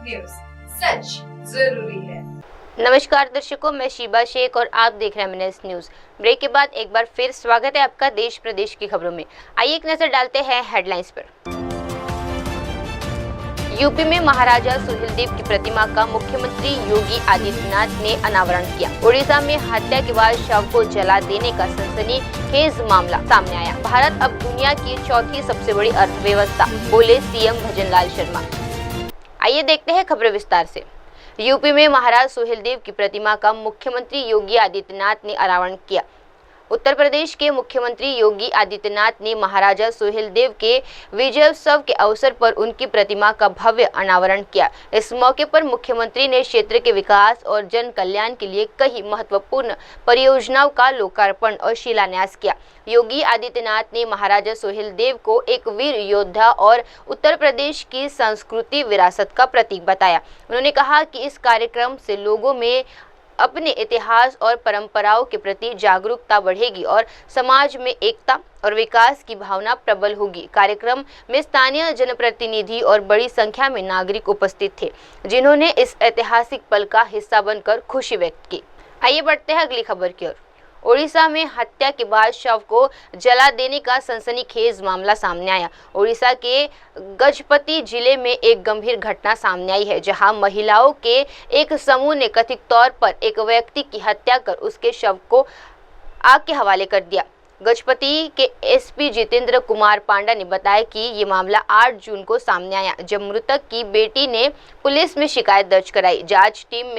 News, सच जरूरी है। नमस्कार दर्शकों, मैं शीबा शेख और आप देख रहे हैं एमएनएस न्यूज। ब्रेक के बाद एक बार फिर स्वागत है आपका देश प्रदेश की खबरों में। आइए एक नजर डालते हैं हेडलाइंस पर। यूपी में महाराजा सुहेलदेव की प्रतिमा का मुख्यमंत्री योगी आदित्यनाथ ने अनावरण किया। उड़ीसा में हत्या के बाद शव को जला देने का सनसनीखेज मामला सामने आया। भारत अब दुनिया की चौथी सबसे बड़ी अर्थव्यवस्था, बोले सीएम भजनलाल शर्मा। आइए देखते हैं खबरें विस्तार से। यूपी में महाराज सुहेलदेव की प्रतिमा का मुख्यमंत्री योगी आदित्यनाथ ने अनावरण किया। उत्तर प्रदेश के मुख्यमंत्री योगी आदित्यनाथ ने महाराजा सुहेलदेव के विजयोत्सव के अवसर पर उनकी प्रतिमा का भव्य अनावरण किया। इस मौके पर मुख्यमंत्री ने क्षेत्र के विकास और जन कल्याण के लिए कई महत्वपूर्ण परियोजनाओं का लोकार्पण और शिलान्यास किया। योगी आदित्यनाथ ने महाराजा सुहेलदेव को एक वीर योद्धा और उत्तर प्रदेश की सांस्कृतिक विरासत का प्रतीक बताया। उन्होंने कहा कि इस कार्यक्रम से लोगों में अपने इतिहास और परंपराओं के प्रति जागरूकता बढ़ेगी और समाज में एकता और विकास की भावना प्रबल होगी। कार्यक्रम में स्थानीय जनप्रतिनिधि और बड़ी संख्या में नागरिक उपस्थित थे, जिन्होंने इस ऐतिहासिक पल का हिस्सा बनकर खुशी व्यक्त की। आइए बढ़ते हैं अगली खबर की ओर। ओडिशा में हत्या के बाद शव को जला देने का सनसनीखेज मामला सामने आया। ओडिशा के गजपति जिले में एक गंभीर घटना सामने आई है, जहां महिलाओं के एक समूह ने कथित तौर पर एक व्यक्ति की हत्या कर उसके शव को आग के हवाले कर दिया। गजपति के एसपी जितेंद्र कुमार पांडा ने बताया कि ये मामला 8 जून को सामने आया, जब मृतक की बेटी ने पुलिस में शिकायत दर्ज कराई। जांच टीम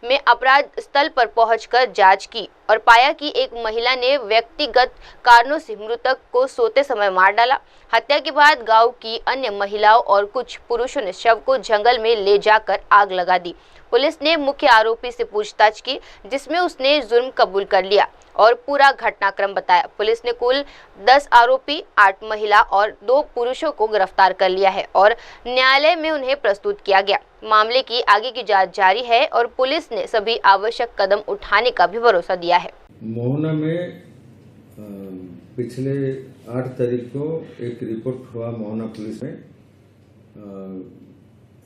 में अपराध स्थल पर पहुंचकर जांच की और पाया कि एक महिला ने व्यक्तिगत कारणों से मृतक को सोते समय मार डाला। हत्या के बाद गांव की अन्य महिलाओं और कुछ पुरुषों ने शव को जंगल में ले जाकर आग लगा दी। पुलिस ने मुख्य आरोपी से पूछताछ की, जिसमें उसने जुर्म कबूल कर लिया और पूरा घटनाक्रम बताया। पुलिस ने कुल 10 आरोपी, 8 महिला और 2 पुरुषों को गिरफ्तार कर लिया है और न्यायालय में उन्हें प्रस्तुत किया गया। मामले की आगे की जांच जारी है और पुलिस ने सभी आवश्यक कदम उठाने का भी भरोसा दिया है। मोहना में पिछले 8 तारीख को एक रिपोर्ट हुआ मोहना पुलिस में।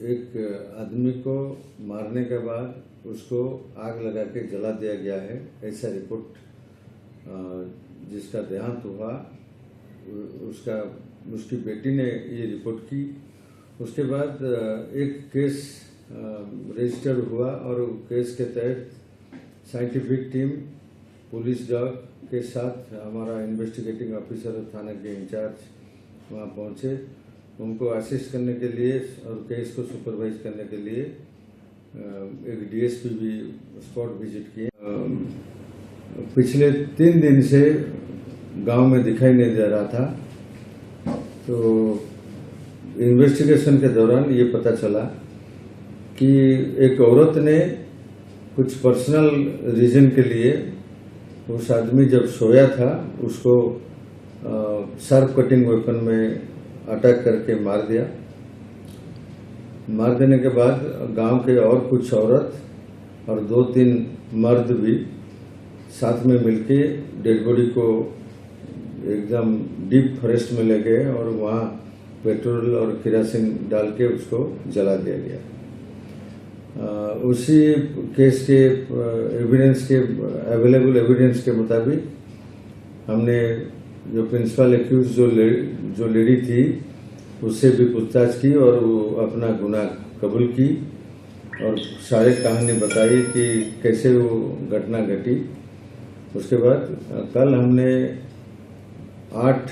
एक आदमी को मारने के बाद उसको आग लगा के जला दिया गया है, ऐसा रिपोर्ट जिसका देहांत हुआ उसकी बेटी ने ये रिपोर्ट की। उसके बाद एक केस रजिस्टर हुआ और केस के तहत साइंटिफिक टीम, पुलिस डॉग के साथ हमारा इन्वेस्टिगेटिंग ऑफिसर और थाना के इंचार्ज वहाँ पहुँचे, उनको असिस्ट करने के लिए और केस को सुपरवाइज करने के लिए एक डीएसपी भी स्पॉट विजिट किए। पिछले 3 दिन से गांव में दिखाई नहीं दे रहा था, तो इन्वेस्टिगेशन के दौरान ये पता चला कि एक औरत ने कुछ पर्सनल रीजन के लिए उस आदमी जब सोया था उसको शार्प कटिंग वेपन में अटैक करके मार दिया। मार देने के बाद गांव के और कुछ औरत और 2-3 मर्द भी साथ में मिलके डेड बॉडी को एकदम डीप फॉरेस्ट में ले गए और वहाँ पेट्रोल और केरोसिन डाल के उसको जला दिया गया। उसी केस के एविडेंस के अवेलेबल एविडेंस के मुताबिक हमने जो प्रिंसिपल एक्यूज जो लेडी थी उससे भी पूछताछ की और वो अपना गुनाह कबूल की और सारे कहानी बताई कि कैसे वो घटना घटी। उसके बाद कल हमने 8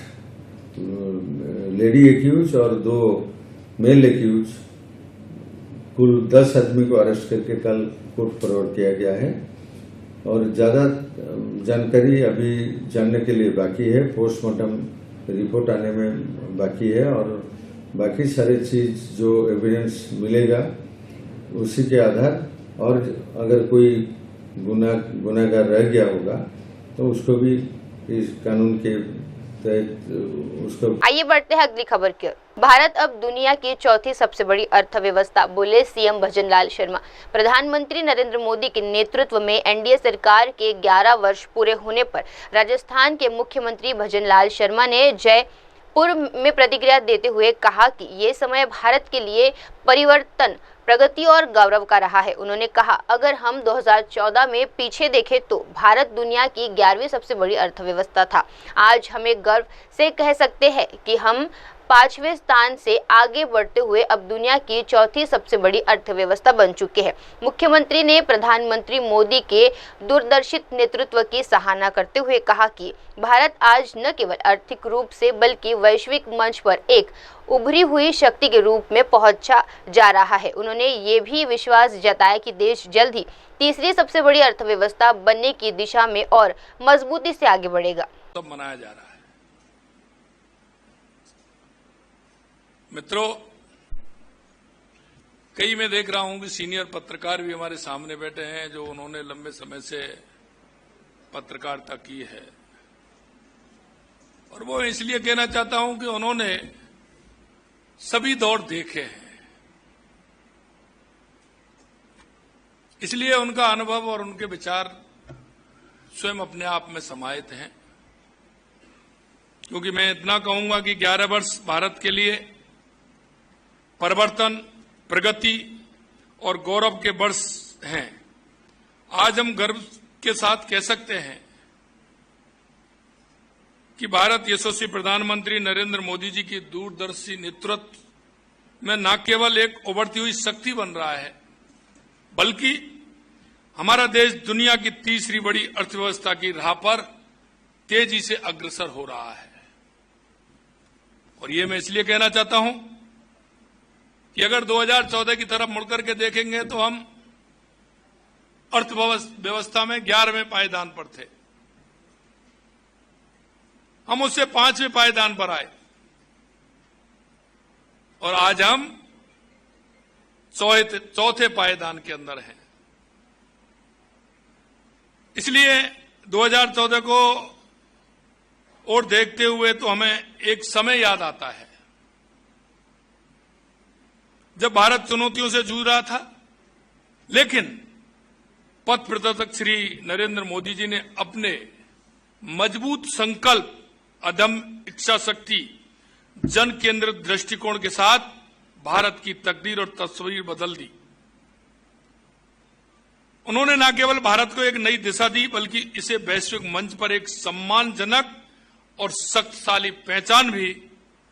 लेडी एक्यूज और 2 मेल एक्यूज, कुल 10 आदमी को अरेस्ट करके कल कोर्ट फॉरवर्ड किया गया है और ज़्यादा जानकारी अभी जानने के लिए बाकी है। पोस्टमार्टम रिपोर्ट आने में बाकी है और बाकी सारे चीज जो एविडेंस मिलेगा उसी के आधार, और अगर कोई गुनाहगार रह गया होगा तो उसको भी इस कानून के तहत उसको। आइए बढ़ते हैं अगली खबर की ओर। भारत अब दुनिया की चौथी सबसे बड़ी अर्थव्यवस्था, बोले सीएम भजनलाल शर्मा। प्रधानमंत्री नरेंद्र मोदी के नेतृत्व में एनडीए सरकार के 11 वर्ष पूरे होने पर राजस्थान के मुख्यमंत्री भजनलाल शर्मा ने जयपुर में प्रतिक्रिया देते हुए कहा कि ये समय भारत के लिए परिवर्तन प्रगति और गौरव का रहा है। उन्होंने कहा, अगर हम 2014 में पीछे देखें तो भारत दुनिया की 11वीं सबसे बड़ी अर्थव्यवस्था था। आज हमें गर्व से कह सकते हैं कि हम 5वें स्थान से आगे बढ़ते हुए अब दुनिया की 4थी सबसे बड़ी अर्थव्यवस्था बन चुके हैं। मुख्यमंत्री ने प्रधानमंत्री मोदी के दूरदर्शित नेतृत्व की सराहना करते हुए कहा कि भारत आज न केवल आर्थिक रूप से बल्कि वैश्विक मंच पर एक उभरी हुई शक्ति के रूप में पहुंचा जा रहा है। उन्होंने ये भी विश्वास जताया कि देश जल्द ही तीसरी सबसे बड़ी अर्थव्यवस्था बनने की दिशा में और मजबूती से आगे बढ़ेगा। तब मनाया जा रहा है। मित्रों, कई मैं देख रहा हूं कि सीनियर पत्रकार भी हमारे सामने बैठे हैं जो उन्होंने लंबे समय से पत्रकारिता की है, और वो इसलिए कहना चाहता हूं कि उन्होंने सभी दौर देखे हैं, इसलिए उनका अनुभव और उनके विचार स्वयं अपने आप में समाहित हैं। क्योंकि मैं इतना कहूंगा कि 11 वर्ष भारत के लिए परिवर्तन, प्रगति और गौरव के वर्ष हैं। आज हम गर्व के साथ कह सकते हैं कि भारत यशस्वी प्रधानमंत्री नरेंद्र मोदी जी की दूरदर्शी नेतृत्व में न केवल एक उभरती हुई शक्ति बन रहा है, बल्कि हमारा देश दुनिया की तीसरी बड़ी अर्थव्यवस्था की राह पर तेजी से अग्रसर हो रहा है। और ये मैं इसलिए कहना चाहता हूं कि अगर 2014 की तरफ मुड़कर के देखेंगे तो हम अर्थव्यवस्था में 11वें पायदान पर थे। हम उससे 5वें पायदान पर आए और आज हम चौथे पायदान के अंदर हैं। इसलिए 2014 को और देखते हुए तो हमें एक समय याद आता है जब भारत चुनौतियों से जूझ रहा था, लेकिन पथ प्रदर्शक श्री नरेंद्र मोदी जी ने अपने मजबूत संकल्प, अदम्य इच्छा शक्ति, जन केंद्रित दृष्टिकोण के साथ भारत की तकदीर और तस्वीर बदल दी। उन्होंने न केवल भारत को एक नई दिशा दी, बल्कि इसे वैश्विक मंच पर एक सम्मानजनक और शक्तिशाली पहचान भी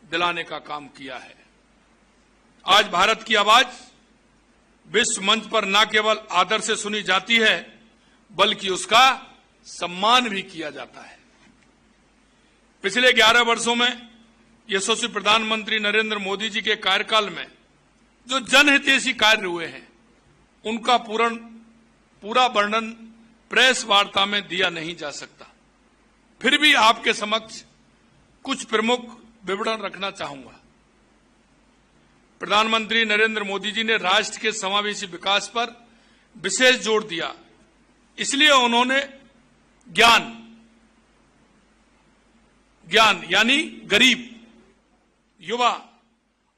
दिलाने का काम किया है। आज भारत की आवाज विश्व मंच पर न केवल आदर से सुनी जाती है, बल्कि उसका सम्मान भी किया जाता है। पिछले 11 वर्षों में यशस्वी प्रधानमंत्री नरेंद्र मोदी जी के कार्यकाल में जो जनहितैषी कार्य हुए हैं, उनका पूरा वर्णन प्रेस वार्ता में दिया नहीं जा सकता। फिर भी आपके समक्ष कुछ प्रमुख विवरण रखना चाहूंगा। प्रधानमंत्री नरेंद्र मोदी जी ने राष्ट्र के समावेशी विकास पर विशेष जोर दिया। इसलिए उन्होंने ज्ञान यानी गरीब, युवा,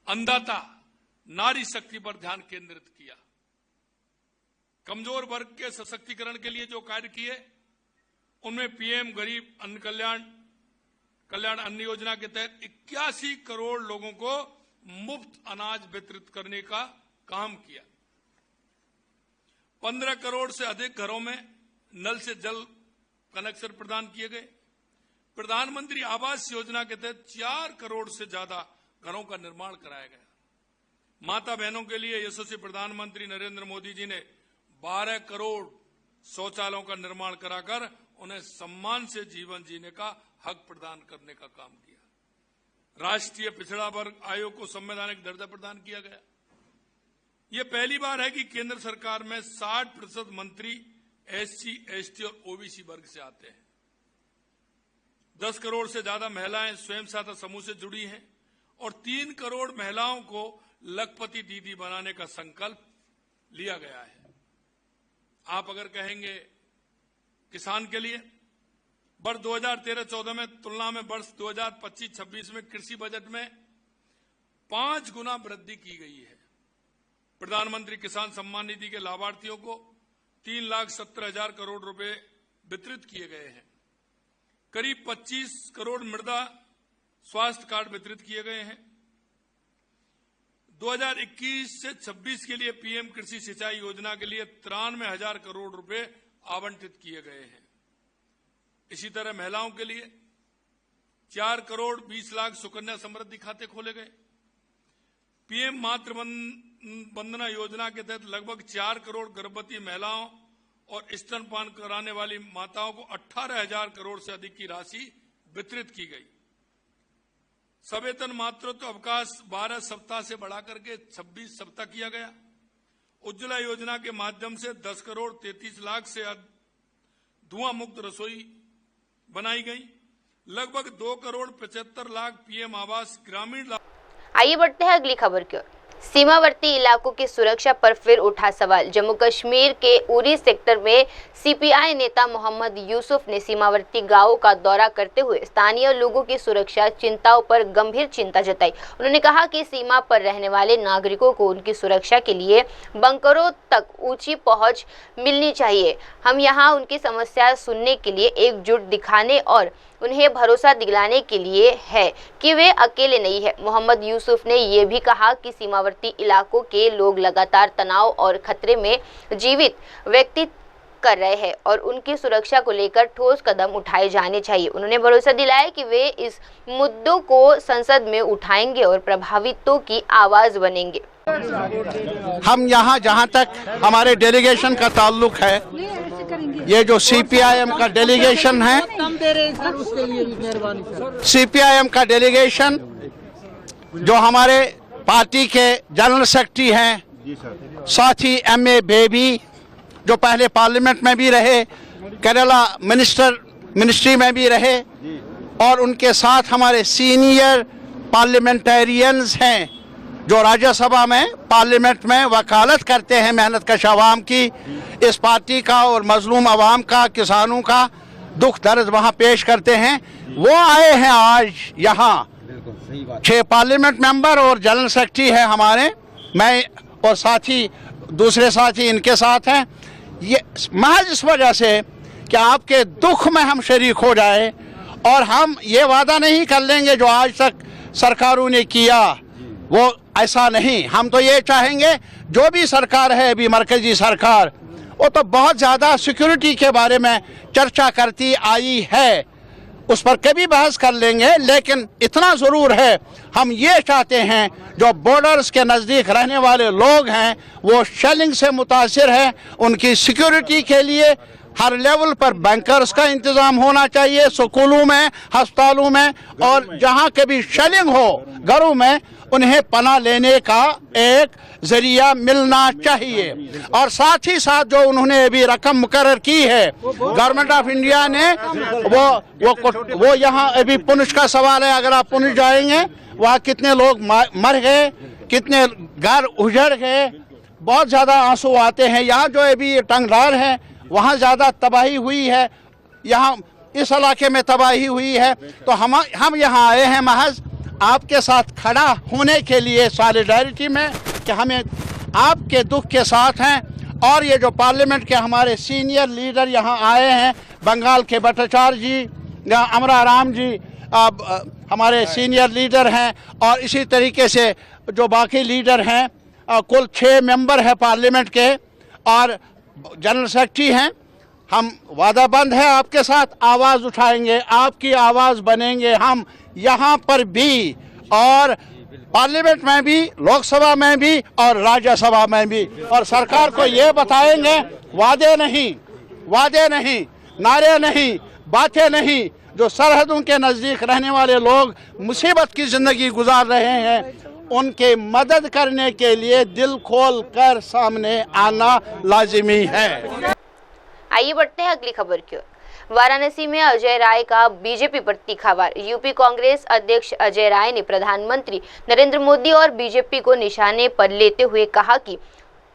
अन्नदाता, नारी शक्ति पर ध्यान केंद्रित किया। कमजोर वर्ग के सशक्तिकरण के लिए जो कार्य किए, उनमें पीएम गरीब अन्न कल्याण अन्न योजना के तहत 81 करोड़ लोगों को मुफ्त अनाज वितरित करने का काम किया। 15 करोड़ से अधिक घरों में नल से जल कनेक्शन प्रदान किए गए। प्रधानमंत्री आवास योजना के तहत 4 करोड़ से ज्यादा घरों का निर्माण कराया गया। माता बहनों के लिए यशस्वी प्रधानमंत्री नरेंद्र मोदी जी ने 12 करोड़ शौचालयों का निर्माण कराकर उन्हें सम्मान से जीवन जीने का हक प्रदान करने का काम किया। राष्ट्रीय पिछड़ा वर्ग आयोग को संवैधानिक दर्जा प्रदान किया गया। यह पहली बार है कि केंद्र सरकार में 60% मंत्री एससी, एसटी और ओबीसी वर्ग से आते हैं। 10 करोड़ से ज्यादा महिलाएं स्वयं सहायता समूह से जुड़ी हैं और 3 करोड़ महिलाओं को लखपति दीदी बनाने का संकल्प लिया गया है। आप अगर कहेंगे किसान के लिए वर्ष 2013-14 में तुलना में वर्ष 2025-26 में कृषि बजट में 5 गुना वृद्धि की गई है। प्रधानमंत्री किसान सम्मान निधि के लाभार्थियों को 3,17,000 करोड़ रुपए वितरित किए गए हैं। करीब 25 करोड़ मृदा स्वास्थ्य कार्ड वितरित किए गए हैं। 2021 से 26 के लिए पीएम कृषि सिंचाई योजना के लिए 93,000 करोड़ रुपए आवंटित किए गए हैं। इसी तरह महिलाओं के लिए 4 करोड़ 20 लाख सुकन्या समृद्धि खाते खोले गए। पीएम मातृ वंदना योजना के तहत लगभग 4 करोड़ गर्भवती महिलाओं और स्तनपान कराने वाली माताओं को 18,000 करोड़ से अधिक की राशि वितरित की गई। सवेतन मातृत्व अवकाश 12 सप्ताह से बढ़ाकर के 26 सप्ताह किया गया। उज्ज्वला योजना के माध्यम से 10 करोड़ 33 लाख से धुआं मुक्त रसोई बनाई गई। लगभग 2 करोड़ 75 लाख पीएम आवास ग्रामीण। आइए बढ़ते हैं अगली खबर की ओर। सीमावर्ती इलाकों की सुरक्षा पर फिर उठा सवाल। जम्मू कश्मीर के उरी सेक्टर में सीपीआई नेता मोहम्मद यूसुफ ने सीमावर्ती गांवों का दौरा करते हुए स्थानीय लोगों की सुरक्षा चिंताओं पर गंभीर चिंता जताई। उन्होंने कहा कि सीमा पर रहने वाले नागरिकों को उनकी सुरक्षा के लिए बंकरों तक ऊंची पहुंच मिलनी चाहिए। हम यहां उनकी समस्या सुनने के लिए एकजुट दिखाने और उन्हें भरोसा दिलाने के लिए है कि वे अकेले नहीं है। मोहम्मद यूसुफ ने ये भी कहा कि सीमावर्ती इलाकों के लोग लगातार तनाव और खतरे में जीवित व्यतीत कर रहे हैं और उनकी सुरक्षा को लेकर ठोस कदम उठाए जाने चाहिए। उन्होंने भरोसा दिलाया कि वे इस मुद्दों को संसद में उठाएंगे और प्रभावितों की आवाज बनेंगे। हम यहाँ जहाँ तक हमारे डेलीगेशन का ताल्लुक है, ये जो सीपीआईएम का डेलीगेशन है, सीपीआईएम का डेलीगेशन जो हमारे पार्टी के जनरल सेक्रेटरी हैं, साथ ही एमए बेबी जो पहले पार्लियामेंट में भी रहे, केरला मिनिस्ट्री में भी रहे, और उनके साथ हमारे सीनियर पार्लियामेंटेरियंस हैं जो राज्यसभा में पार्लियामेंट में वकालत करते हैं मेहनत कश आवाम की, इस पार्टी का और मजलूम आवाम का, किसानों का दुख दर्द वहाँ पेश करते हैं। वो आए हैं आज यहाँ। 6 पार्लियामेंट मेंबर और जनरल सेक्रेटरी है हमारे, मैं और साथी दूसरे साथी इनके साथ हैं। ये महज इस वजह से कि आपके दुख में हम शरीक हो जाए, और हम ये वादा नहीं कर लेंगे जो आज तक सरकारों ने किया, वो ऐसा नहीं। हम तो ये चाहेंगे जो भी सरकार है अभी मरकजी सरकार, वो तो बहुत ज़्यादा सिक्योरिटी के बारे में चर्चा करती आई है, उस पर कभी बहस कर लेंगे, लेकिन इतना ज़रूर है हम ये चाहते हैं जो बॉर्डर्स के नज़दीक रहने वाले लोग हैं वो शेलिंग से मुतासिर हैं, उनकी सिक्योरिटी के लिए हर लेवल पर बैंकर्स का इंतज़ाम होना चाहिए, स्कूलों में, अस्पतालों में, और जहाँ कभी शेलिंग हो घरों में उन्हें पनाह लेने का एक जरिया मिलना चाहिए। और साथ ही साथ जो उन्होंने अभी रकम मुकर्रर की है गवर्नमेंट ऑफ इंडिया ने, वो यहाँ अभी पुंछ का सवाल है। अगर आप पुंछ जाएंगे वहाँ कितने लोग मर गए, कितने घर उजड़ गए, बहुत ज़्यादा आंसू आते हैं। यहाँ जो अभी टंगरार है वहाँ ज़्यादा तबाही हुई है, यहाँ इस इलाके में तबाही हुई है। तो हम यहाँ आए हैं महज आपके साथ खड़ा होने के लिए सॉलिडारिटी में, कि हमें आपके दुख के साथ हैं। और ये जो पार्लियामेंट के हमारे सीनियर लीडर यहाँ आए हैं, बंगाल के भट्टाचार्य जी, अमरा राम जी हमारे सीनियर लीडर हैं, और इसी तरीके से जो बाकी लीडर हैं, कुल 6 मेंबर हैं पार्लियामेंट के और जनरल सेक्रेटरी हैं। हम वादाबंद है आपके साथ, आवाज़ उठाएंगे, आपकी आवाज़ बनेंगे हम यहाँ पर भी, और पार्लियामेंट में भी, लोकसभा में भी और राज्यसभा में भी। और सरकार को ये बताएंगे, वादे नहीं, नारे नहीं, बातें नहीं, जो सरहदों के नज़दीक रहने वाले लोग मुसीबत की ज़िंदगी गुजार रहे हैं, उनके मदद करने के लिए दिल खोल कर सामने आना लाजिमी है। आइए बढ़ते हैं अगली खबर की ओर। वाराणसी में अजय राय का बीजेपी पर तीखा वार। यूपी कांग्रेस अध्यक्ष अजय राय ने प्रधानमंत्री नरेंद्र मोदी और बीजेपी को निशाने पर लेते हुए कहा कि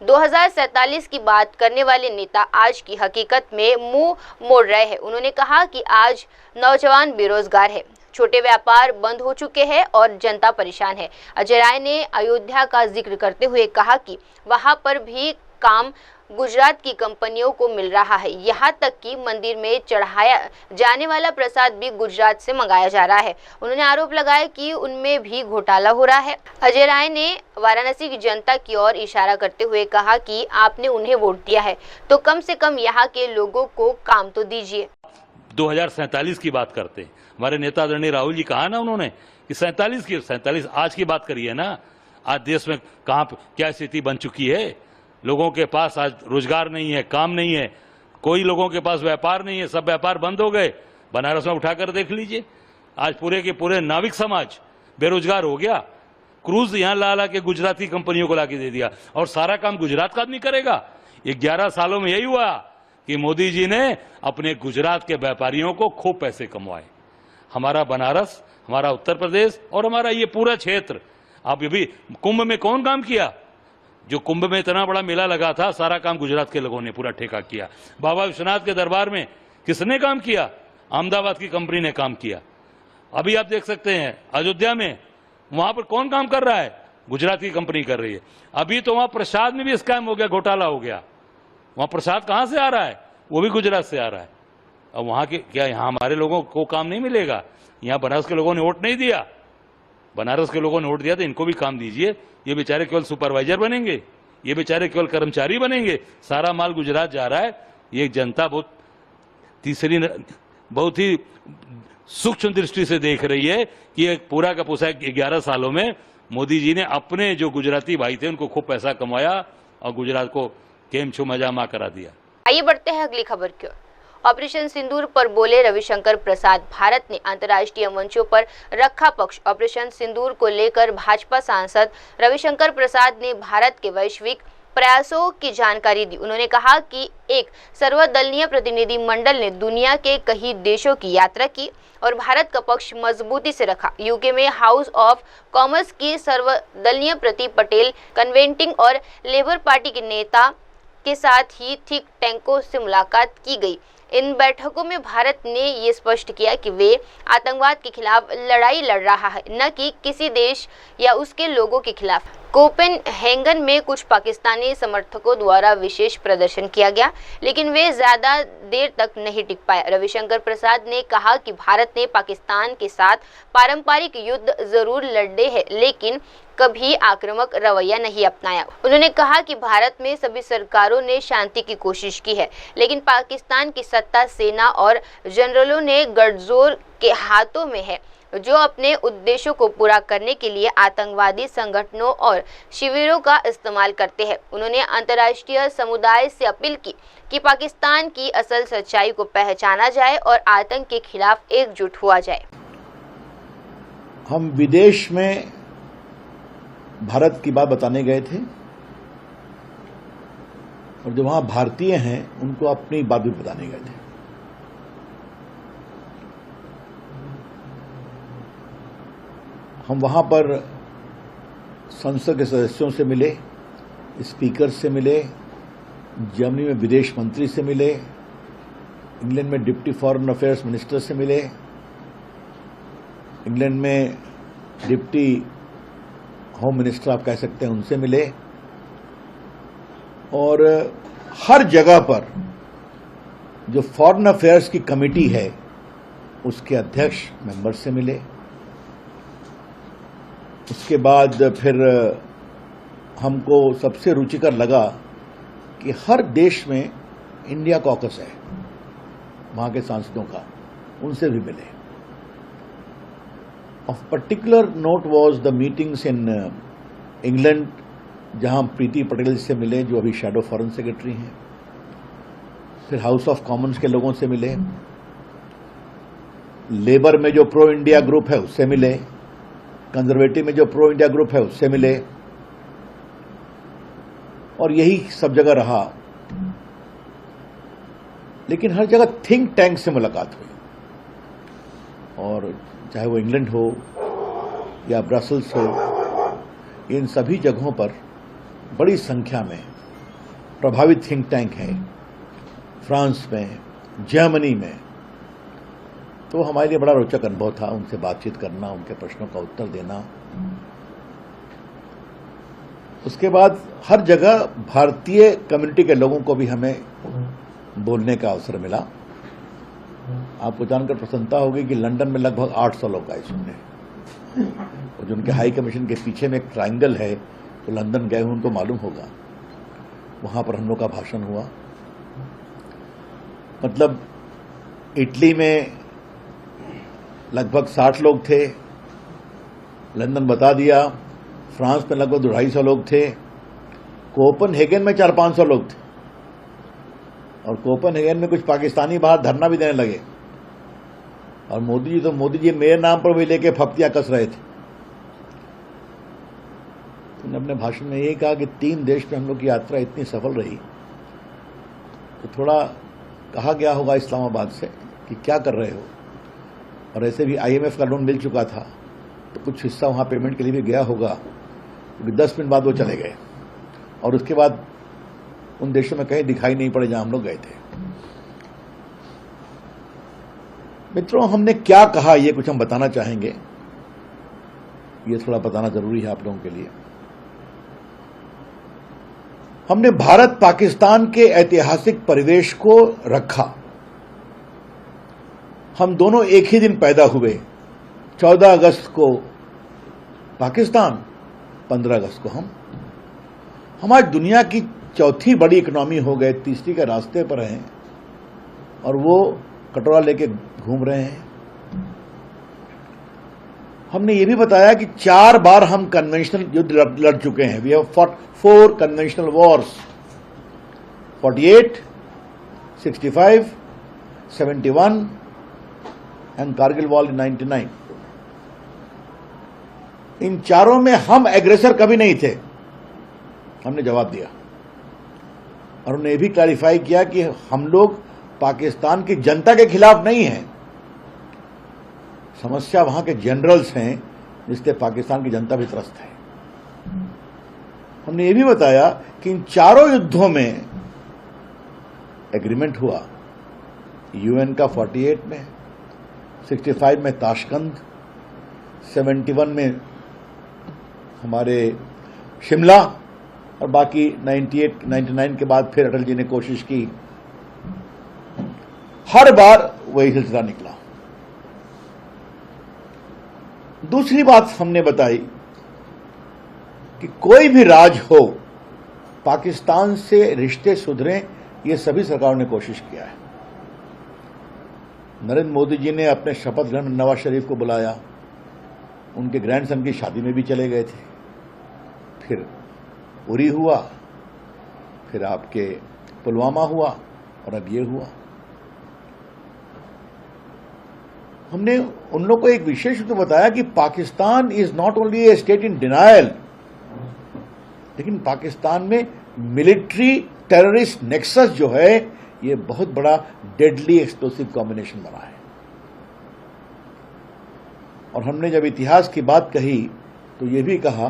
2047 की बात करने वाले नेता आज की हकीकत में मुंह मोड़ रहे हैं। उन्होंने कहा कि आज नौजवान बेरोजगार है, छोटे व्यापार बंद हो चुके हैं और जनता परेशान है। अजय राय ने अयोध्या का जिक्र करते हुए कहा कि वहां पर भी काम गुजरात की कंपनियों को मिल रहा है। यहाँ तक कि मंदिर में चढ़ाया जाने वाला प्रसाद भी गुजरात से मंगाया जा रहा है। उन्होंने आरोप लगाया कि उनमें भी घोटाला हो रहा है। अजय राय ने वाराणसी की जनता की ओर इशारा करते हुए कहा कि आपने उन्हें वोट दिया है तो कम से कम यहाँ के लोगों को काम तो दीजिए। 2047 की बात करते हैं, हमारे नेता आदरणीय राहुल जी कहा ना उन्होंने कि 47 आज की बात करी है ना। आज देश में कहाँ क्या स्थिति बन चुकी है, लोगों के पास आज रोजगार नहीं है, काम नहीं है, कोई लोगों के पास व्यापार नहीं है, सब व्यापार बंद हो गए। बनारस में उठाकर देख लीजिए, आज पूरे के पूरे नाविक समाज बेरोजगार हो गया। क्रूज यहां ला के गुजराती कंपनियों को लाके दे दिया और सारा काम गुजरात का आदमी करेगा। 11 सालों में यही हुआ कि मोदी जी ने अपने गुजरात के व्यापारियों को खूब पैसे कमवाए। हमारा बनारस, हमारा उत्तर प्रदेश और हमारा ये पूरा क्षेत्र, आप ये भी कुंभ में कौन काम किया? जो कुंभ में इतना बड़ा मेला लगा था, सारा काम गुजरात के लोगों ने पूरा ठेका किया। बाबा विश्वनाथ के दरबार में किसने काम किया? अहमदाबाद की कंपनी ने काम किया। अभी आप देख सकते हैं अयोध्या में, वहां पर कौन काम कर रहा है? गुजरात की कंपनी कर रही है। अभी तो वहां प्रसाद में भी स्कैम हो गया, घोटाला हो गया। वहां प्रसाद कहां से आ रहा है? वो भी गुजरात से आ रहा है। अब वहां के क्या यहां हमारे लोगों को काम नहीं मिलेगा? यहां बनारस के लोगों ने वोट नहीं दिया, बनारस के लोगों ने वोट दिया, तो इनको भी काम दीजिए। ये बेचारे केवल सुपरवाइजर बनेंगे, ये बेचारे केवल कर्मचारी बनेंगे, सारा माल गुजरात जा रहा है। ये जनता बहुत ही सूक्ष्म दृष्टि से देख रही है कि ये पूरा का पूरा 11 सालों में मोदी जी ने अपने जो गुजराती भाई थे उनको खूब पैसा कमाया और गुजरात को केम छू मजामा करा दिया। आइए बढ़ते हैं अगली खबर की ओर। ऑपरेशन सिंदूर पर बोले रविशंकर प्रसाद, भारत ने अंतर्राष्ट्रीय मंचों पर रखा पक्ष। ऑपरेशन सिंदूर को लेकर भाजपा सांसद रविशंकर प्रसाद ने भारत के वैश्विक प्रयासों की जानकारी दी। उन्होंने कहा कि एक सर्वदलीय प्रतिनिधि मंडल ने दुनिया के कई देशों की यात्रा की और भारत का पक्ष मजबूती से रखा। यूके में हाउस ऑफ कॉमन्स की सर्वदलीय प्रति पटेल कन्वेंटिंग और लेबर पार्टी के नेता के साथ ही थिंक टैंकों से मुलाकात की गई। इन बैठकों में भारत ने ये स्पष्ट किया कि वे आतंकवाद के खिलाफ लड़ाई लड़ रहा है, न कि किसी देश या उसके लोगों के खिलाफ। कोपेनहेगन में कुछ पाकिस्तानी समर्थकों द्वारा विशेष प्रदर्शन किया गया, लेकिन वे ज्यादा देर तक नहीं टिक पाए। रविशंकर प्रसाद ने कहा कि भारत ने पाकिस्तान के साथ पारंपरिक युद्ध जरूर लड़े हैं, लेकिन कभी आक्रामक रवैया नहीं अपनाया। उन्होंने कहा कि भारत में सभी सरकारों ने शांति की कोशिश की है, लेकिन पाकिस्तान की सत्ता, सेना और जनरलों ने गठजोड़ के हाथों में है, जो अपने उद्देश्यों को पूरा करने के लिए आतंकवादी संगठनों और शिविरों का इस्तेमाल करते हैं। उन्होंने अंतर्राष्ट्रीय समुदाय से अपील की कि पाकिस्तान की असल सच्चाई को पहचाना जाए और आतंक के खिलाफ एकजुट हुआ जाए। हम विदेश में भारत की बात बताने गए थे और जो वहां भारतीय हैं उनको अपनी बात भी बताने गए थे। हम वहां पर संसद के सदस्यों से मिले, स्पीकर से मिले, जर्मनी में विदेश मंत्री से मिले, इंग्लैंड में डिप्टी फॉरेन अफेयर्स मिनिस्टर से मिले, इंग्लैंड में डिप्टी होम मिनिस्टर आप कह सकते हैं उनसे मिले, और हर जगह पर जो फॉरेन अफेयर्स की कमेटी है उसके अध्यक्ष मेंबर से मिले। उसके बाद फिर हमको सबसे रुचिकर लगा कि हर देश में इंडिया कॉकस है, वहां के सांसदों का, उनसे भी मिले। Of particular note was the meetings in England, जहां प्रीति पटेल से मिले जो अभी शैडो फॉरेन सेक्रेटरी हैं। फिर हाउस ऑफ कॉमन्स के लोगों से मिले, लेबर में जो प्रो इंडिया ग्रुप है उससे मिले, कंजर्वेटिव में जो प्रो इंडिया ग्रुप है उससे मिले, और यही सब जगह रहा। लेकिन हर जगह थिंक टैंक से मुलाकात हुई, और चाहे वो इंग्लैंड हो या ब्रसल्स हो, इन सभी जगहों पर बड़ी संख्या में प्रभावित थिंक टैंक हैं। फ्रांस में, जर्मनी में। तो हमारे लिए बड़ा रोचक अनुभव था उनसे बातचीत करना, उनके प्रश्नों का उत्तर देना। उसके बाद हर जगह भारतीय कम्युनिटी के लोगों को भी हमें बोलने का अवसर मिला। आपको जानकर प्रसन्नता होगी कि लंदन में लगभग 800 लोग आए सुनने, और जो उनके हाई कमीशन के पीछे में एक ट्रायंगल है, तो लंदन गए हुए उनको मालूम होगा, वहां पर हम लोग का भाषण हुआ। मतलब इटली में लगभग 60 लोग थे, लंदन बता दिया, फ्रांस में लगभग 250 लोग थे, कोपनहेगन में 400-500 लोग थे, और कोपनहेगन में कुछ पाकिस्तानी बाहर धरना भी देने लगे, और मोदी जी मेरे नाम पर भी लेके फप्तियां कस रहे थे। उन्होंने अपने भाषण में ये कहा कि 3 देश में हम लोग की यात्रा इतनी सफल रही, तो थोड़ा कहा गया होगा इस्लामाबाद से कि क्या कर रहे हो, और ऐसे भी IMF का लोन मिल चुका था, तो कुछ हिस्सा वहां पेमेंट के लिए भी गया होगा, क्योंकि 10 मिनट बाद वो चले गए, और उसके बाद उन देशों में कहीं दिखाई नहीं पड़े जहां हम लोग गए थे। मित्रों, हमने क्या कहा ये कुछ हम बताना चाहेंगे, ये थोड़ा बताना जरूरी है आप लोगों के लिए। हमने भारत पाकिस्तान के ऐतिहासिक परिवेश को रखा। हम दोनों एक ही दिन पैदा हुए, 14 अगस्त को पाकिस्तान, 15 अगस्त को हम आज दुनिया की चौथी बड़ी इकोनॉमी हो गए, तीसरी के रास्ते पर हैं, और वो कटोरा लेके घूम रहे हैं। हमने ये भी बताया कि 4 बार हम कन्वेंशनल युद्ध लड़ चुके हैं। We have fought 4 conventional wars, 48, 65, 71 and Kargil war in 99। इन चारों में हम एग्रेसर कभी नहीं थे, हमने जवाब दिया, और उन्होंने ये भी क्लैरिफाई किया कि हम लोग पाकिस्तान की जनता के खिलाफ नहीं हैं, समस्या वहां के जनरल्स हैं जिससे पाकिस्तान की जनता भी त्रस्त है। हमने ये भी बताया कि इन चारों युद्धों में एग्रीमेंट हुआ, UN का 48 में, 65 में ताशकंद, 71 में हमारे शिमला, और बाकी 98, 99 के बाद फिर अटल जी ने कोशिश की। हर बार वही सिलसिला निकला। दूसरी बात हमने बताई कि कोई भी राज हो, पाकिस्तान से रिश्ते सुधरें, ये सभी सरकारों ने कोशिश किया है। नरेंद्र मोदी जी ने अपने शपथ ग्रहण में नवाज शरीफ को बुलाया, उनके ग्रैंडसन की शादी में भी चले गए थे, फिर उरी हुआ, फिर आपके पुलवामा हुआ, और अब ये हुआ। हमने उन लोगों को एक विशेष तो बताया कि Pakistan is not only A state in denial, लेकिन पाकिस्तान में मिलिट्री टेररिस्ट नेक्सस जो है, ये बहुत बड़ा डेडली एक्सप्लोसिव कॉम्बिनेशन बना है। और हमने जब इतिहास की बात कही तो ये भी कहा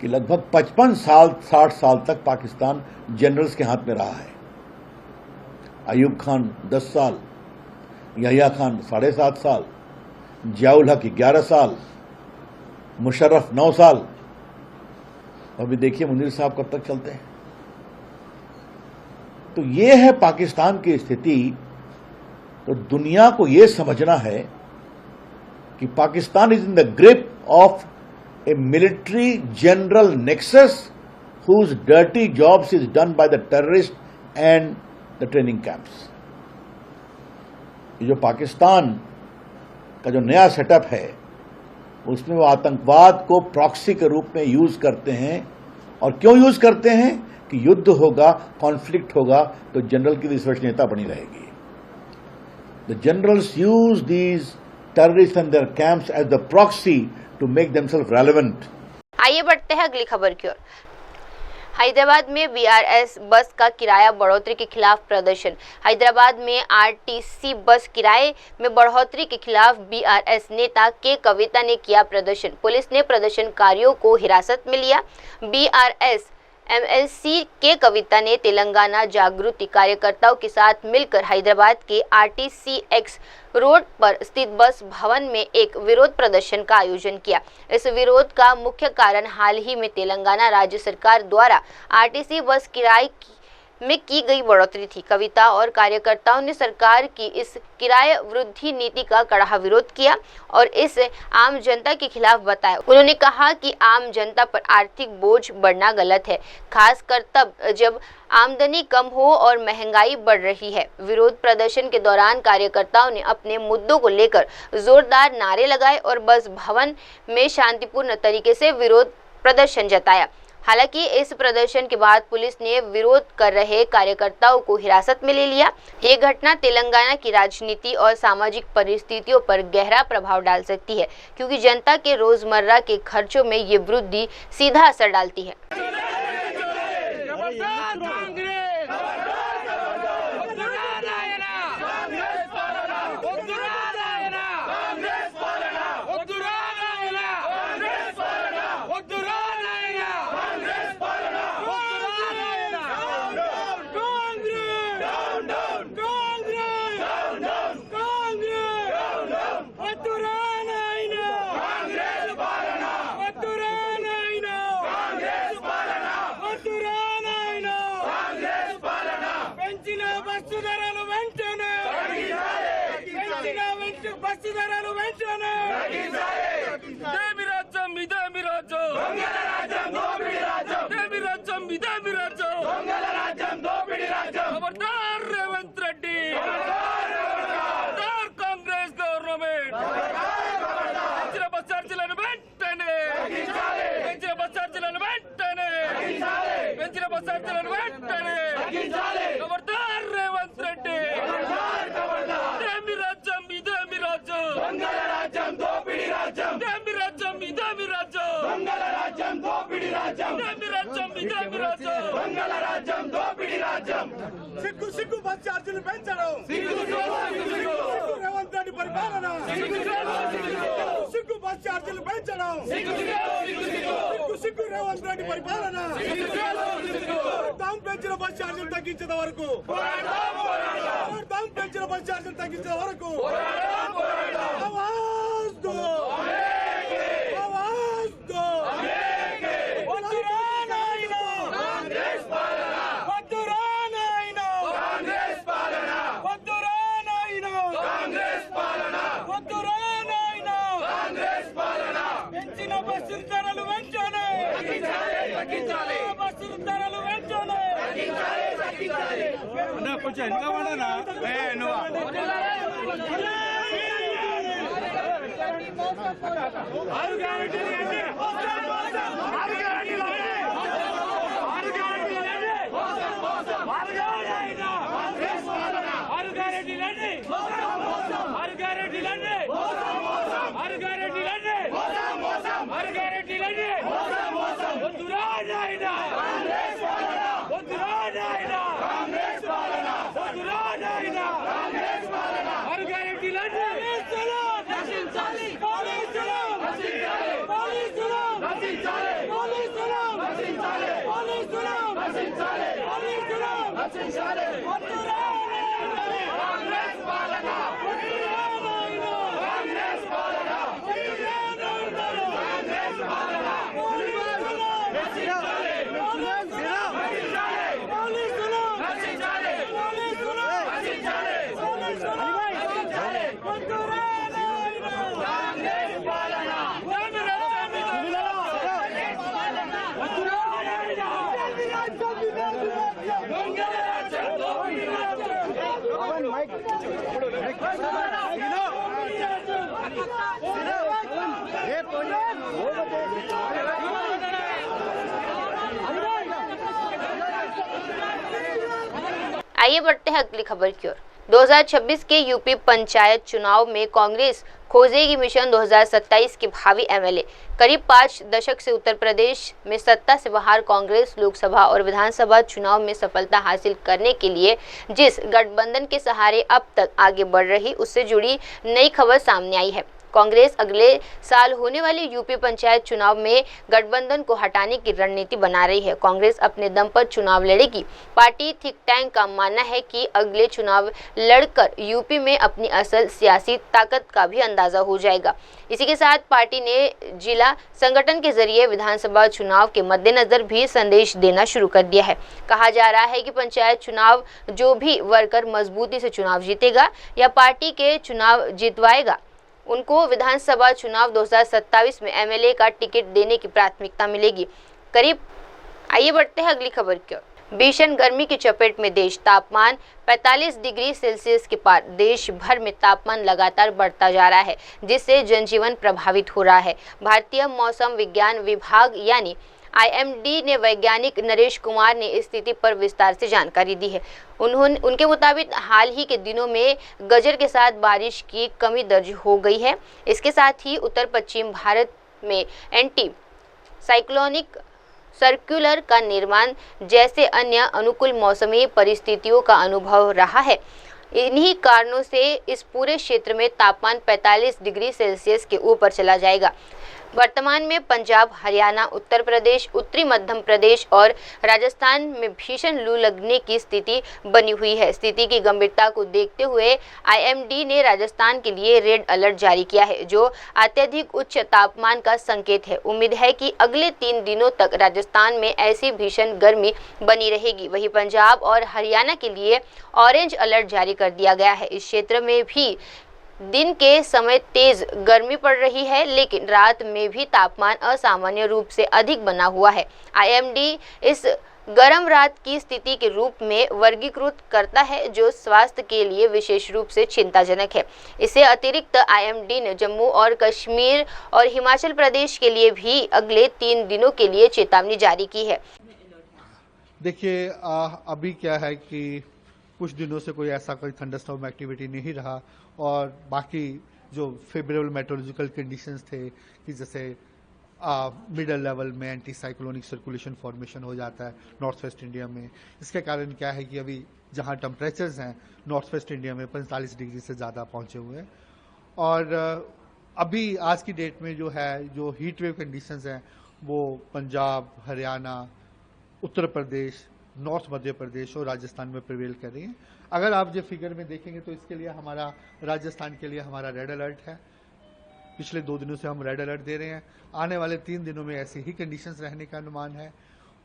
कि लगभग 55 साल 60 साल तक पाकिस्तान जनरल्स के हाथ में रहा है। अयूब खान 10 साल, यहिया खान 7.5 साल, जियाउल हक 11 साल, मुशर्रफ 9 साल, और भी देखिए मुनीर साहब कब तक चलते हैं। तो ये है पाकिस्तान की स्थिति। तो दुनिया को ये समझना है कि Pakistan is in the grip of A military general nexus whose dirty jobs is done by the terrorists and the training camps। ये जो पाकिस्तान का जो नया सेटअप है, उसमें वो आतंकवाद को प्रॉक्सी के रूप में यूज करते हैं। और क्यों यूज करते हैं कि युद्ध होगा, कॉन्फ्लिक्ट होगा, तो जनरल की विश्वसनीयता बनी रहेगी। The generals use these terrorist and their camps as the proxy to make themself relevant. आइए बढ़ते हैं अगली खबर की ओर। हैदराबाद में BRS बस का किराया बढ़ोतरी के खिलाफ प्रदर्शन। हैदराबाद में RTC बस किराए में बढ़ोतरी के खिलाफ BRS नेता के कविता ने किया प्रदर्शन। पुलिस ने प्रदर्शनकारियों को हिरासत में लिया। BRS MLC के कविता ने तेलंगाना जागृति कार्यकर्ताओं के साथ मिलकर हैदराबाद के RTCX रोड पर स्थित बस भवन में एक विरोध प्रदर्शन का आयोजन किया। इस विरोध का मुख्य कारण हाल ही में तेलंगाना राज्य सरकार द्वारा RTC बस किराए में की गई बढ़ोतरी थी। कविता और कार्यकर्ताओं ने सरकार की इस किराए वृद्धि नीति का कड़ा विरोध किया और इसे आम जनता के खिलाफ बताया। उन्होंने कहा कि आम जनता पर आर्थिक बोझ बढ़ना गलत है, खासकर तब जब आमदनी कम हो और महंगाई बढ़ रही है। विरोध प्रदर्शन के दौरान कार्यकर्ताओं ने अपने मुद्दों को लेकर जोरदार नारे लगाए और बस भवन में शांतिपूर्ण तरीके से विरोध प्रदर्शन जताया। हालांकि इस प्रदर्शन के बाद पुलिस ने विरोध कर रहे कार्यकर्ताओं को हिरासत में ले लिया। ये घटना तेलंगाना की राजनीति और सामाजिक परिस्थितियों पर गहरा प्रभाव डाल सकती है, क्योंकि जनता के रोजमर्रा के खर्चों में ये वृद्धि सीधा असर डालती है। खबरदार रेवंत रेड्डी, खबरदार कांग्रेस गवर्नमेंट, పెంచిన బస్ ఛార్జీలను వెంటనే పెంచిన బస్ ఛార్జీలను వెంటనే పెంచిన బస్ ఛార్జీలను వెంటనే ఖబర్దార్ రేవంత్ రెడ్డి, ఇదేమి రాజ్యం, ఇదేమి రాజ్యం, దొంగల రాజ్యం, దోపిడీ రాజ్యం, ఇదేమి రాజ్యం, ఇదేమి రాజ్యం, దొంగల రాజ్యం, దోపిడీ రాజ్యం, ఇదేమి రాజ్యం, ఇదేమి రాజ్యం, దొంగల రాజ్యం, దోపిడీ రాజ్యం. సిగ్గు సిగ్గు బస్ ఛార్జీలు పెంచడం, సిగ్గు సిగ్గు రేవంత్ రెడ్డి పరిపాలన, సిగ్గు బస్ ఛార్జీలు పెంచడం, సిగ్గు సిగ్గు రేవంత్ రెడ్డి పరిపాలన, దాం పెంచిన బస్ ఛార్జీలు తగ్గించేంత వరకు, దాం పెంచిన బస్ ఛార్జీలు తగ్గించేంత వరకు ఆవాజ్ దో, ఆవాజ్ దో. కొంచెం ఎంత పడనా आइए बढ़ते हैं अगली खबर की ओर। 2026 के यूपी पंचायत चुनाव में कांग्रेस खोजेगी मिशन 2027 के भावी एमएलए। करीब 5 दशक से उत्तर प्रदेश में सत्ता से बाहर कांग्रेस लोकसभा और विधानसभा चुनाव में सफलता हासिल करने के लिए जिस गठबंधन के सहारे अब तक आगे बढ़ रही, उससे जुड़ी नई खबर सामने आई है। कांग्रेस अगले साल होने वाले यूपी पंचायत चुनाव में गठबंधन को हटाने की रणनीति बना रही है। कांग्रेस अपने दम पर चुनाव लड़ेगी। पार्टी थिंक टैंक का मानना है कि अगले चुनाव लड़कर यूपी में अपनी असल सियासी ताकत का भी अंदाजा हो जाएगा। इसी के साथ पार्टी ने जिला संगठन के जरिए विधानसभा चुनाव के मद्देनजर भी संदेश देना शुरू कर दिया है। कहा जा रहा है कि पंचायत चुनाव जो भी वर्कर मजबूती से चुनाव जीतेगा या पार्टी के चुनाव जितवाएगा, उनको विधानसभा चुनाव 2027 में एमएलए का टिकट देने की प्राथमिकता मिलेगी। करीब आइए बढ़ते हैं अगली खबर की ओर। भीषण गर्मी की चपेट में देश, तापमान 45 डिग्री सेल्सियस के पार। देश भर में तापमान लगातार बढ़ता जा रहा है, जिससे जनजीवन प्रभावित हो रहा है। भारतीय मौसम विज्ञान विभाग यानी IMD ने वैज्ञानिक नरेश कुमार ने इस स्थिति पर विस्तार से जानकारी दी है। उनके मुताबिक हाल ही के दिनों में गजर के साथ बारिश की कमी दर्ज हो गई है। इसके साथ ही उत्तर पश्चिम भारत में एंटी साइक्लोनिक सर्कुलर का निर्माण जैसे अन्य अनुकूल मौसमी परिस्थितियों का अनुभव रहा है। इन्हीं कारणों से इस पूरे क्षेत्र में तापमान 45 डिग्री सेल्सियस के ऊपर चला जाएगा। वर्तमान में पंजाब, हरियाणा, उत्तर प्रदेश, उत्तरी मध्य प्रदेश और राजस्थान में भीषण लू लगने की स्थिति बनी हुई है। स्थिति की गंभीरता को देखते हुए IMD ने राजस्थान के लिए रेड अलर्ट जारी किया है, जो अत्यधिक उच्च तापमान का संकेत है। उम्मीद है कि अगले 3 दिनों तक राजस्थान में ऐसी भीषण गर्मी बनी रहेगी। वहीं पंजाब और हरियाणा के लिए ऑरेंज अलर्ट जारी कर दिया गया है। इस क्षेत्र में भी दिन के समय तेज गर्मी पड़ रही है, लेकिन रात में भी तापमान असामान्य रूप से अधिक बना हुआ है। IMD इस गर्म रात की स्थिति के रूप में वर्गीकृत करता है, जो स्वास्थ्य के लिए विशेष रूप से चिंताजनक है। इससे अतिरिक्त IMD ने जम्मू और कश्मीर और हिमाचल प्रदेश के लिए भी अगले 3 दिनों के लिए चेतावनी जारी की है। देखिए, अभी क्या है कि कुछ दिनों से कोई ऐसा कोई थंडरस्टॉर्म एक्टिविटी नहीं रहा और बाकी जो फेवरेबल मेट्रोलॉजिकल कंडीशंस थे कि जैसे मिडल लेवल में एंटी साइक्लोनिक सर्कुलेशन फॉर्मेशन हो जाता है नॉर्थ वेस्ट इंडिया में। इसके कारण क्या है कि अभी जहां टेम्परेचर्स हैं नॉर्थ वेस्ट इंडिया में 45 डिग्री से ज़्यादा पहुंचे हुए हैं और अभी आज की डेट में जो हीट वेव कंडीशंस हैं वो पंजाब, हरियाणा, उत्तर प्रदेश, नॉर्थ मध्य प्रदेश और राजस्थान में प्रिवेल कर रही हैं। अगर आप जो फिगर में देखेंगे तो इसके लिए हमारा राजस्थान के लिए हमारा रेड अलर्ट है। पिछले 2 दिनों से हम रेड अलर्ट दे रहे हैं। आने वाले 3 दिनों में ऐसी ही कंडीशंस रहने का अनुमान है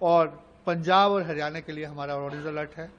और पंजाब और हरियाणा के लिए हमारा ऑरेंज अलर्ट है।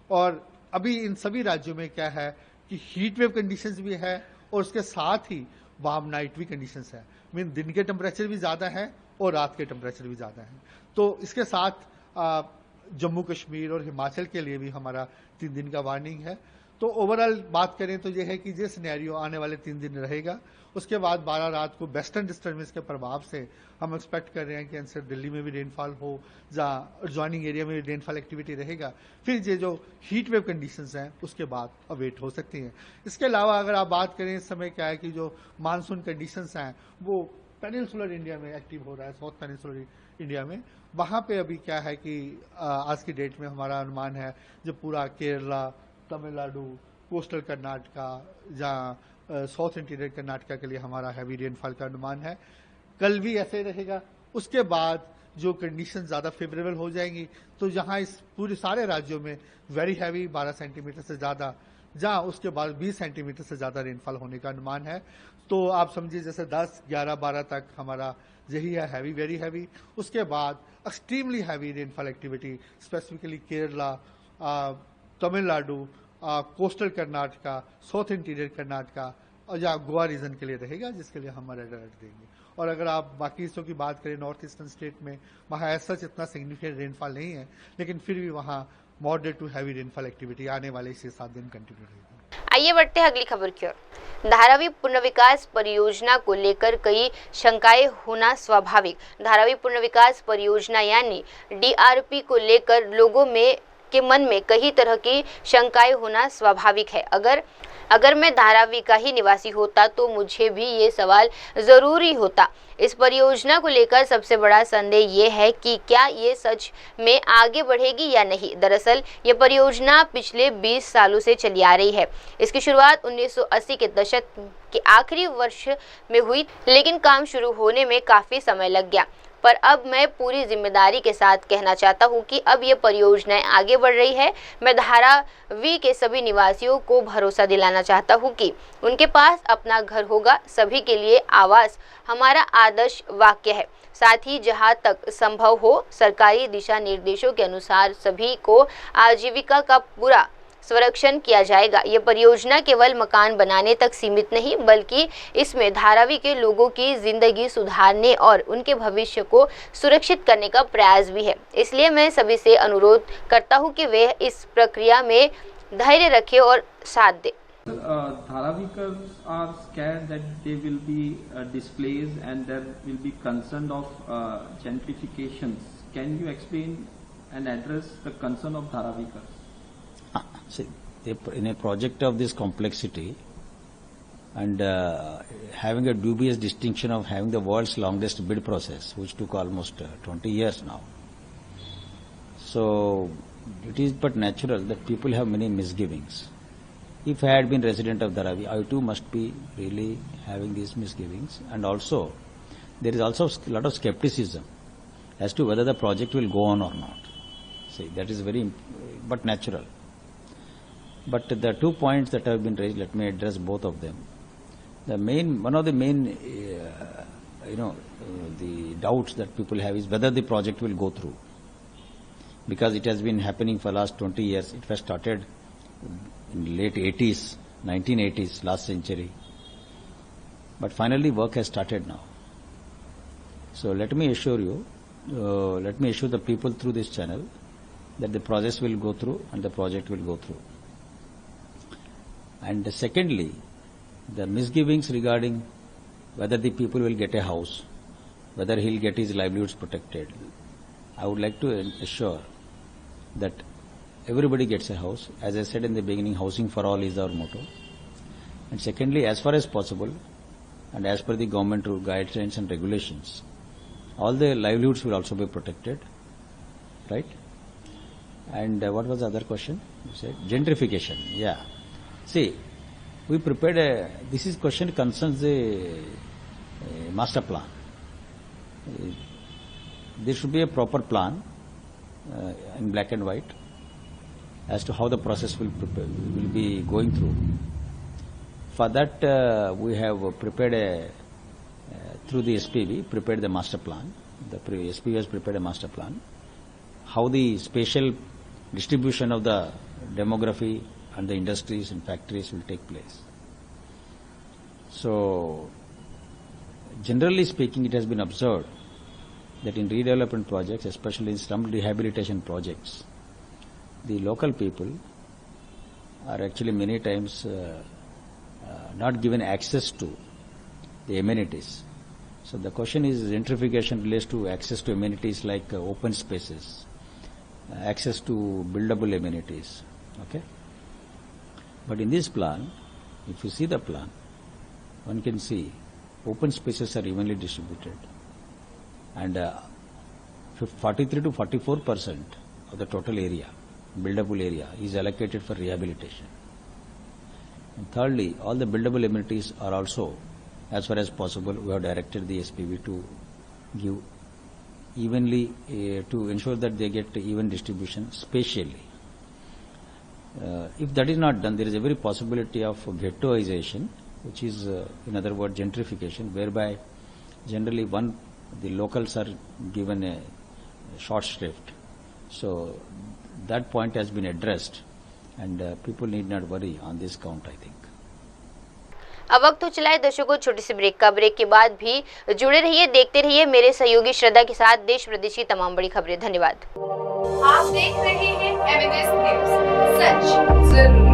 और अभी इन सभी राज्यों में क्या है कि हीट वेव कंडीशंस भी है और उसके साथ ही वार्म नाइट भी कंडीशंस है। मीन दिन के टेम्परेचर भी ज़्यादा है और रात के टेम्परेचर भी ज़्यादा है। तो इसके साथ जम्मू कश्मीर और हिमाचल के लिए भी हमारा 3 दिन का वार्निंग है। तो ओवरऑल बात करें तो यह है कि जो सिनेरियो आने वाले 3 दिन रहेगा, उसके बाद 12 रात को वेस्टर्न डिस्टर्बेंस के प्रभाव से हम एक्सपेक्ट कर रहे हैं कि आंसर दिल्ली में भी रेनफॉल हो, जहाँ एडजॉइनिंग एरिया में रेनफॉल एक्टिविटी रहेगा। फिर ये जो हीट वेव कंडीशंस हैं उसके बाद अवेट हो सकती हैं। इसके अलावा अगर आप बात करें इस समय क्या है कि जो मानसून कंडीशंस हैं वो पेनिनसुलर इंडिया में एक्टिव हो रहा है, साउथ पेनिनसुलर इंडिया में। वहाँ पे अभी क्या है कि आज की डेट में हमारा अनुमान है जो पूरा केरला, तमिलनाडु, कोस्टल कर्नाटका, जहाँ साउथ इंटीरियर कर्नाटका के लिए हमारा हैवी रेनफॉल का अनुमान है। कल भी ऐसे रहेगा। उसके बाद जो कंडीशन ज़्यादा फेवरेबल हो जाएंगी तो जहाँ इस पूरे सारे राज्यों में वेरी हैवी 12 सेंटीमीटर से ज़्यादा, जहाँ उसके बाद 20 सेंटीमीटर से ज़्यादा रेनफॉल होने का अनुमान है। तो आप समझिए जैसे 10, 11, 12 तक हमारा यही है हैवी, वेरी हैवी। उसके बाद extremely heavy rainfall activity specifically Kerala, Tamil Nadu, coastal Karnataka, south interior Karnataka और या गोवा रीजन के लिए रहेगा, जिसके लिए हम रेड अलर्ट देंगे। और अगर आप बाकी हिस्सों की बात करें नॉर्थ ईस्टर्न स्टेट में, वहाँ ऐसा इतना सिग्निफिकेंट रेनफॉल नहीं है, लेकिन फिर भी वहाँ moderate to heavy rainfall activity आने वाले 6-7 दिन कंटिन्यू रहेगी। आइए बढ़ते हैं अगली खबर की ओर। धारावी पुनर्विकास परियोजना को लेकर कई शंकाएं होना स्वाभाविक। धारावी पुनर्विकास परियोजना यानी DRP को लेकर लोगों में आपके मन में कई तरह की शंकाएं होना स्वाभाविक है। अगर मैं धारावी का ही निवासी होता तो मुझे भी ये सवाल जरूरी होता। इस परियोजना को लेकर सबसे बड़ा संदेह ये है कि क्या ये सच में आगे बढ़ेगी या नहीं। दरअसल ये परियोजना पिछले 20 सालों से चली आ रही है। इसकी शुरुआत 1980 के दशक के आखिरी वर्ष में हुई, लेकिन काम शुरू होने में काफी समय लग गया। पर अब मैं पूरी जिम्मेदारी के साथ कहना चाहता हूं कि अब ये परियोजनाएं आगे बढ़ रही है। मैं धारावी के सभी निवासियों को भरोसा दिलाना चाहता हूं कि उनके पास अपना घर होगा। सभी के लिए आवास हमारा आदर्श वाक्य है। साथ ही जहां तक संभव हो सरकारी दिशा निर्देशों के अनुसार सभी को आजीविका का पूरा संरक्षण किया जाएगा। ये परियोजना केवल मकान बनाने तक सीमित नहीं, बल्कि इसमें धारावी के लोगों की जिंदगी सुधारने और उनके भविष्य को सुरक्षित करने का प्रयास भी है। इसलिए मैं सभी से अनुरोध करता हूं कि वे इस प्रक्रिया में धैर्य रखें और साथ दें। Dharavikars are scared that they will be displaced and there will be concern of gentrifications. Can you explain and address the concern of Dharavikars? See, in a project of this complexity and having a dubious distinction of having the world's longest bid process, which took almost 20 years now. So, it is but natural that people have many misgivings. If I had been resident of Dharavi, I too must be really having these misgivings. And also, there is also a lot of skepticism as to whether the project will go on or not. See, that is but natural. But the 2 points that have been raised, let me address both of them. One of the main, the doubts that people have is whether the project will go through. Because it has been happening for the last 20 years. It was started in late 80s, 1980s, last century. But finally work has started now. So let me assure you, let me assure the people through this channel that the process will go through and the project will go through. And secondly, the misgivings regarding whether the people will get a house, whether he'll get his livelihoods protected. I would like to assure that everybody gets a house. As I said in the beginning, housing for all is our motto. And secondly, as far as possible, and as per the government guidelines and regulations, all the livelihoods will also be protected, right? And what was the other question? You said gentrification. Yeah. See, we prepared this question concerns the master plan. There should be a proper plan in black and white as to how the process will be going through. For that, we have prepared through the SPV, prepared the master plan. The SPV has prepared a master plan. How the spatial distribution of the demography and the industries and factories will take place. So, generally speaking, it has been observed that in redevelopment projects, especially in slum rehabilitation projects, the local people are actually many times not given access to the amenities. So the question is, gentrification relates to access to amenities like open spaces, access to buildable amenities. Okay? But in this plan, if you see the plan, one can see open spaces are evenly distributed, and 43 to 44% of the total area, buildable area, is allocated for rehabilitation. And thirdly, all the buildable amenities are also, as far as possible, we have directed the SPV to give evenly, to ensure that they get even distribution spatially. If that is not done, there is every possibility of ghettoization, which is, in other words, gentrification, whereby generally the locals are given a short shrift. So that point has been addressed, and people need not worry on this count, I think. अब वक्त तो चला है दर्शकों छोटी सी break का। Break के बाद भी जुड़े रहिए, देखते रहिए मेरे सहयोगी श्रद्धा के साथ देश प्रदेश की तमाम बड़ी खबरें। धन्यवाद। आप देख रहे हैं MNS न्यूज, सच जरूरी।